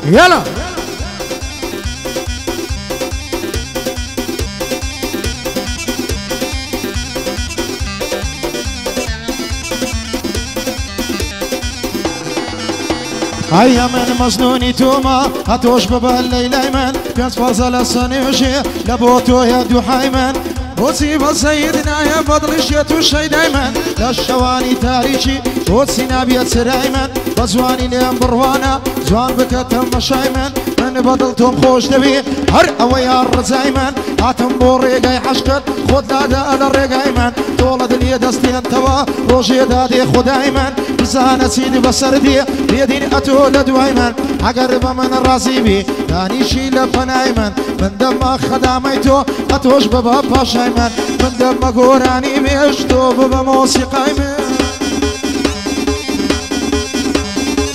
يلا هيا من مزنوني توما هتوش بابا الليل ايمن كانت فازل السنيوشي لبوتو يدو حيمن وصيب سيدنا يا فضل الشيت والشي دايما للشواني تاريخي وصينا بيت سرايمن بزواني لين بروانا زوان بكتم مشايمن من بدلتم خوش دبي هر اويا الرزايمن هاتم بوريقاي حشكت خود دادا على الرقايمن طولد اليد استين توا روشي دادي خدايمن بزانا سيدي بسردي بيدين اتولد وايمن اقرب من الرازيبي داني شيل بنايمن من دم خداميتو اتوش بابا باشايمن من دم قوراني بيشتو بابا موسيقايمن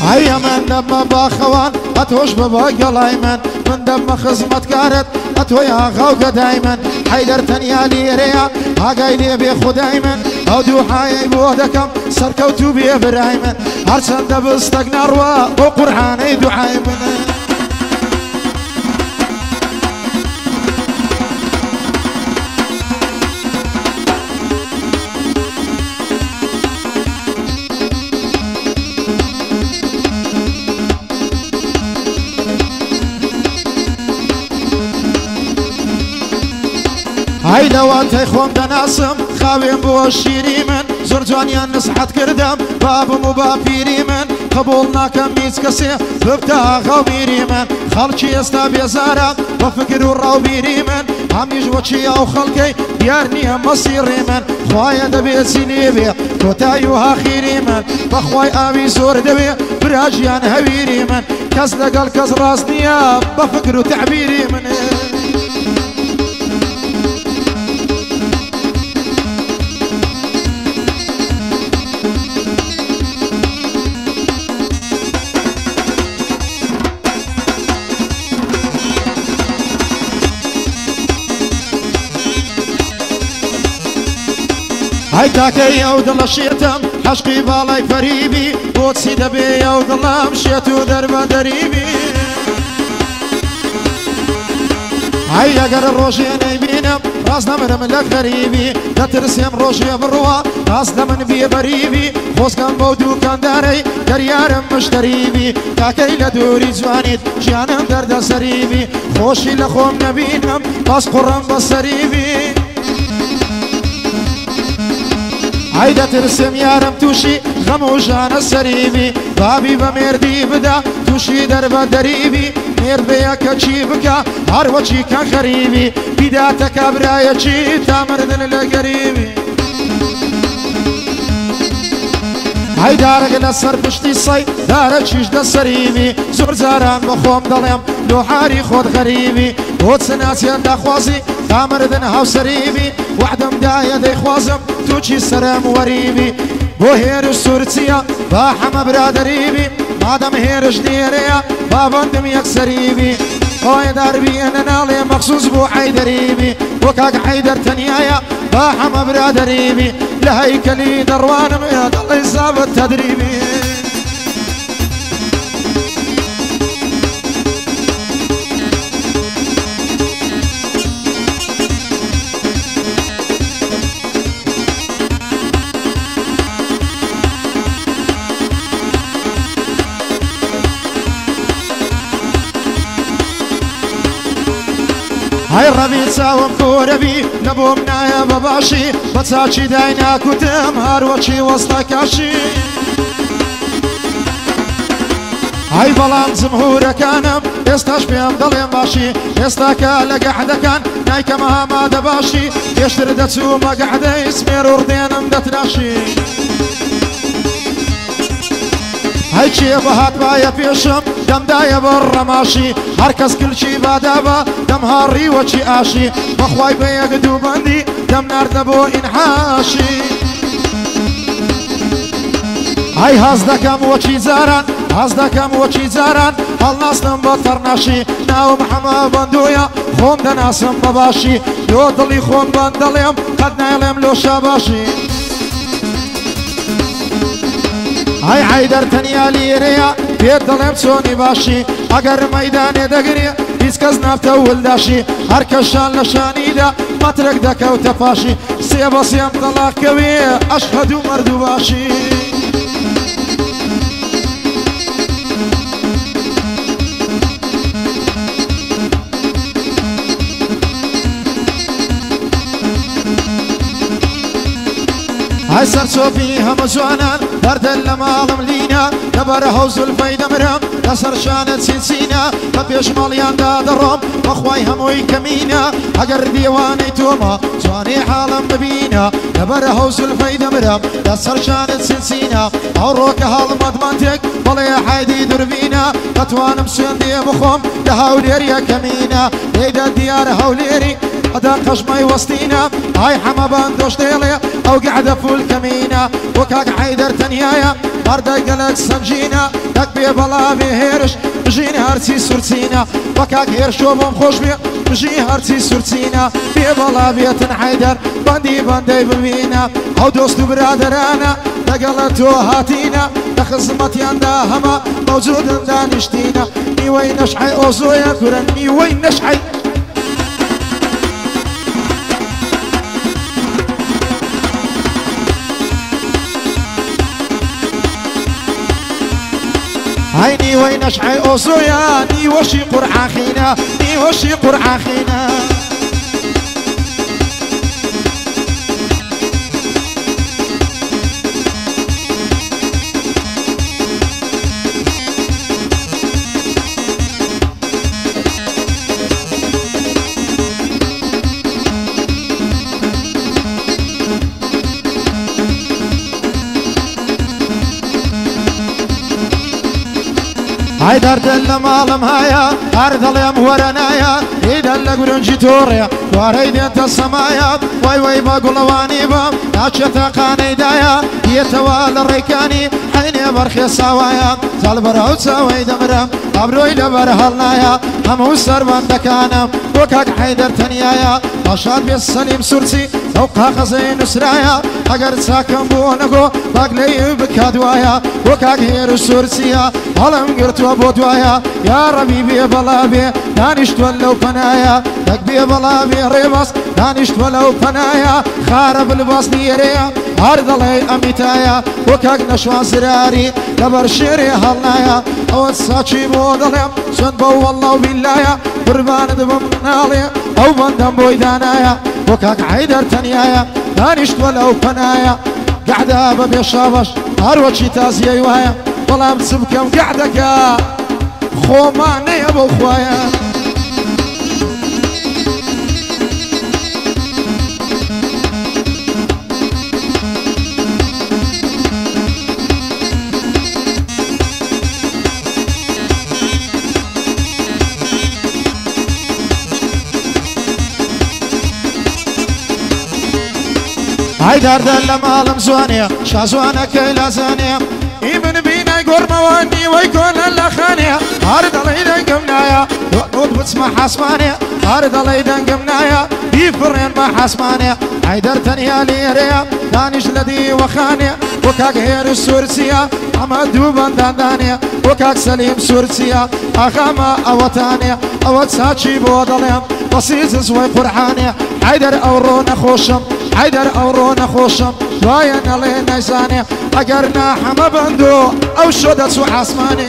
هيا من دم باخوان اتوش بابا قلايمن من دم خزمت كارت اتو يا غوقة دايما حيدر تنيا ليريا هاقايلي بيخو دايما او دوحاي بودكم سركوتو بيه برايمن هرسن دبستق ناروا وقرحاني دوحايمن هيدا وانتي خوم دناسم خاوين بو الشيري من زرجانيان نصحت كردم باب مبابيري من قبولنا كميز كسي ببتا غوبيري من خلشي استا بيزارا بفكر وراو بيري من عميج وشي او خلقي ديارني مصيري من خوايا دبي سينيبي كوتايوها خيري من بخواي اوي زور دبي براجيان هويري من كز لقل كز راسنيا بفكر وتعبيري من هاي تاكي يا ودل الشيتم حشقي بالاي فريبي بوتسي دبي يا ودل مشيتو درب دريبي هاي يا قر الروشي نيبينم راسنا من لك غريبي لا ترسم روشي بروا راسنا من بي بريبي خوز كان بودو كان داري دريارم مشتريبي تاكي لدوري زوانيت جانم درد سريبي خوشي لخوم نبينم بس قرم بسريبي هيدا ترسم يارم توشي غم وجانا السريبي بابي بميردي بدا توشي درب دريبي مير بيا كتشي بكا هروتشي كان خريبي بداتك برايا تشي تامردن لقريبي هيدا رجل السر بشتي صي دارك شيش دا السريبي زور زاران بخوم ضليم لو حاري خود غريبي وود سناسيان دا خوازي تامردن هاو سريبي وحدم دايا دي خوازم توشي سرام وريبي بو هيرش سورتيا باحم برادريبي مادم هيرش ديريا بابندم يكسريبي خوي داربي انا نالي مخصوص بو حيدريبي وكاك حيدر تنيايا باحم برادريبي لهيكلي دروان مياد الله يصاب التدريبي هاي الربيع ساوم كوربي نبومنا يا باباشي بتساچي داينا كتم هاروشي وسطكاشي هاي بلان زمهور كانم استاش بيم ضليم باشي استاكا لقحده كان نايك ما دباشي يشتر دتسو ما قحده اسمير وردينم دتراشي هاي شي بهات بايا بيشم دم دايا برا ماشي هركز كل شي بادابا دم هاري وشي آشي مخواي بيقدو بندي دم نار دبو انحاشي هاي هازدكم وشي زاران هازدكم وشي زاران هالناس نمبطر ناشي ناو محمد بندويا خوم دناسم بباشي لو ضلي خوم بندليم قد نايلم لو شاباشي هاي عيدر تنيا ليريا پێت دەڵێم چۆنی باشی ئەگەر مەیدانێ دەگری هیچ کەس نافتە ولداشی هەر کەشان لە شانیدا مەترک دەکەوتە پاشی سێ بە سێم تەلاقکەوێ ئەشهەد و مەرد و باشی هاي سرسوفي هم زوانان دردن لمالم لينا لبر هوز الفايدة مرام لسر شانت سنسينا ببيش ماليان داد الروم وخواي هموي كمينا اگر ديواني توما زواني حالم ببينا لبر هوز الفايدة مرام لسر شانت سنسينا عروك هالمد منتك بلي حيدي دربينا بتوانم سندي بخوم لهاوليري كمينا ليدا ديار هاوليري أدا قشمي وسطينا هاي حما باندوش ديلي أو قاعدة فول كمينة وكاك حيدر تنيايا مردا قلق سنجينا دك بي بلا بي هيرش بجيني هارتي سورتينا وكاك هيرشو بمخوش بي بجي هارتي سورتينا بي بلا بي تنحيدر باندي ببينا أو دوستو برادرانا دقلتو هاتينا دخزمتي عندا هما موجود دانشتينا نيوي نشحي أوزويا كورن نيوي نشحي عيني وين شحي أوصويا ني وشي قرعة خينا ني وشي قرعة خينا هاي درد اللمالم هايا أرض اليم ورنايا إيدا لقرنجي توريا واريد انت السمايا واي واي باقول وانيبا ناشتا قاني دايا يتوالى الريكاني حيني برخي سوايا زالبرا وتساوي دمرا أبروي لبرهالنايا همو سربان دكانا وكاك حيدر تنيايا طاشات بالسليم سورسي فوقها خزين سرايا اگر ساكن بونكو باقلي بكادوايا وكاك هير سورسيا هلم قرتوا بودوايا يا ربيبي بلابي دانشت ولو فنايا تكبي بلابي ريبس دانشت ولو فنايا خارب الباص ديريا عرض الله اميتايا وكاك نشوان سراري لبر شيري هالنايا او ساچي بودلم سنبو والله بالله قربان دبم نالي او بندم بويدانايا وكاك عيدر تنيايا دانشت ولو فنايا قاعدة ببي شابش هروتشي تازيا وهايا والله بسبكم قاعدك خوماني يا ابو خوايا هاي دارد اللمالم زوانيا شازوانا كيلا زانيا إيمن بينا يقور مواني ويكون اللخانيا هارد الليدن قمنايا نود بتسمع حسمانيا هارد الليدن قمنايا بيفرين ما حسمانيا هاي درتنيا ليريا دانش لدي وخانيا وكاك هير السورسيا حمد دوبان داندانيا وكاك سليم سورسيا أخاما أوتانيا أوت ساتشي بودليم بسيز زوي قرحانيا حيدر أورونا خوشم حيدر أورونا خوشم واين علينا يساني أقرنا حما بندو أو شدت سو حسماني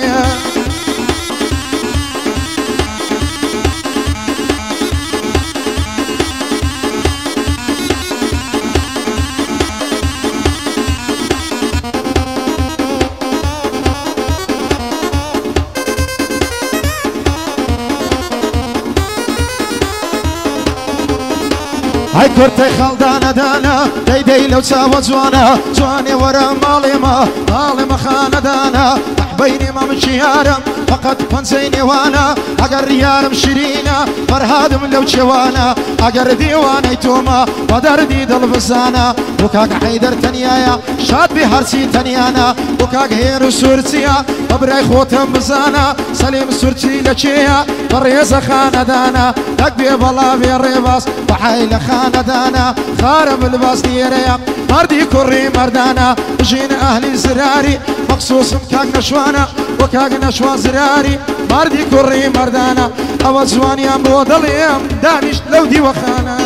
هاي كرتي خلدانا دانا دي لو تساوى زوانا زواني ورا مالي ما خانا دانا بيني ما مشي يارم فقط فنسيني وانا اقر يارم شرينا فرهادم لو تشوانا اقر ديواني توما ودردي دل بسانا وكاك حيدر تنيايا شاد بهرسي تنيانا وكاك هيرو سورسيا ابراي خوتم بزانا سليم سورتي لشيا فريز خانا دانا تكبي بالله في الرباس وحيل خانا دانا خارب الباس ديريا مردي كوري مردانا جين أهلي زراري مخصوص كاك نشوانا وكاك نشوا زراري مردي كوري مردانا أو زواني أم بودليم دانش لو دي وخانا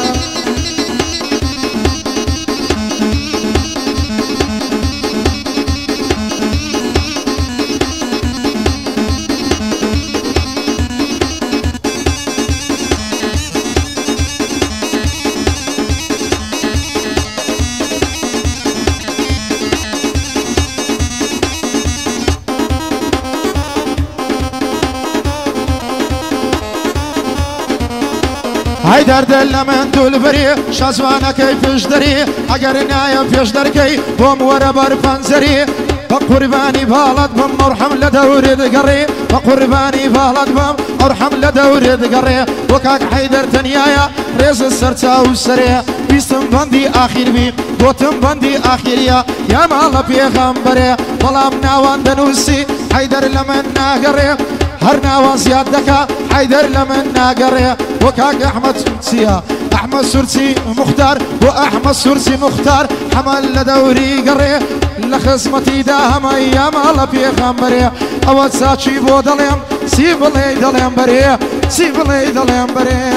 هيدر دل من دول بري شازوانا كيفش دري اگر نايم فيش دركي بوم ورا بر پنزري بقرباني بالد بم مرحم لدور دقري بقرباني بالد بم مرحم لدور دقري وكاك حيدر تنيايا ريز السرتا والسري بيستم بندي اخير بي دوتم بندي اخيريا يا مالا بيغمبري بلام ناوان دنوسي حيدر لمن ناقري هرنا وزيادك حيدر لمن ناقري وكاك احمد سرسي احمد سرسي مختار واحمد سرسي مختار حمل لدوري قري لخصمتي داهم ايام الله بيغمبري اول ساتشي بودليم سيبلي دليم بري سيبلي دليم بري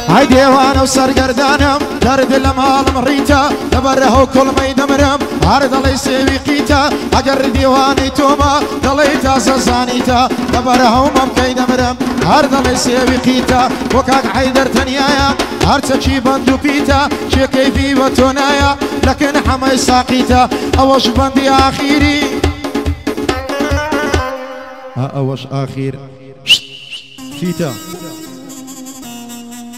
هاي ديوان وسر قردانم درد المال مريتا لبره كل ما يدمرم عرض الله يسوي قيتا اقر ديواني توما دليتا سزانيتا لبره ممكن يدمرم عرض الله يسوي قيتا وكاك حيدر تنيايا هرتا شي بندو بيتا شي كيفي وتونايا لكن حما يساقيتا اوش بندي اخيري اوش اخير فيتا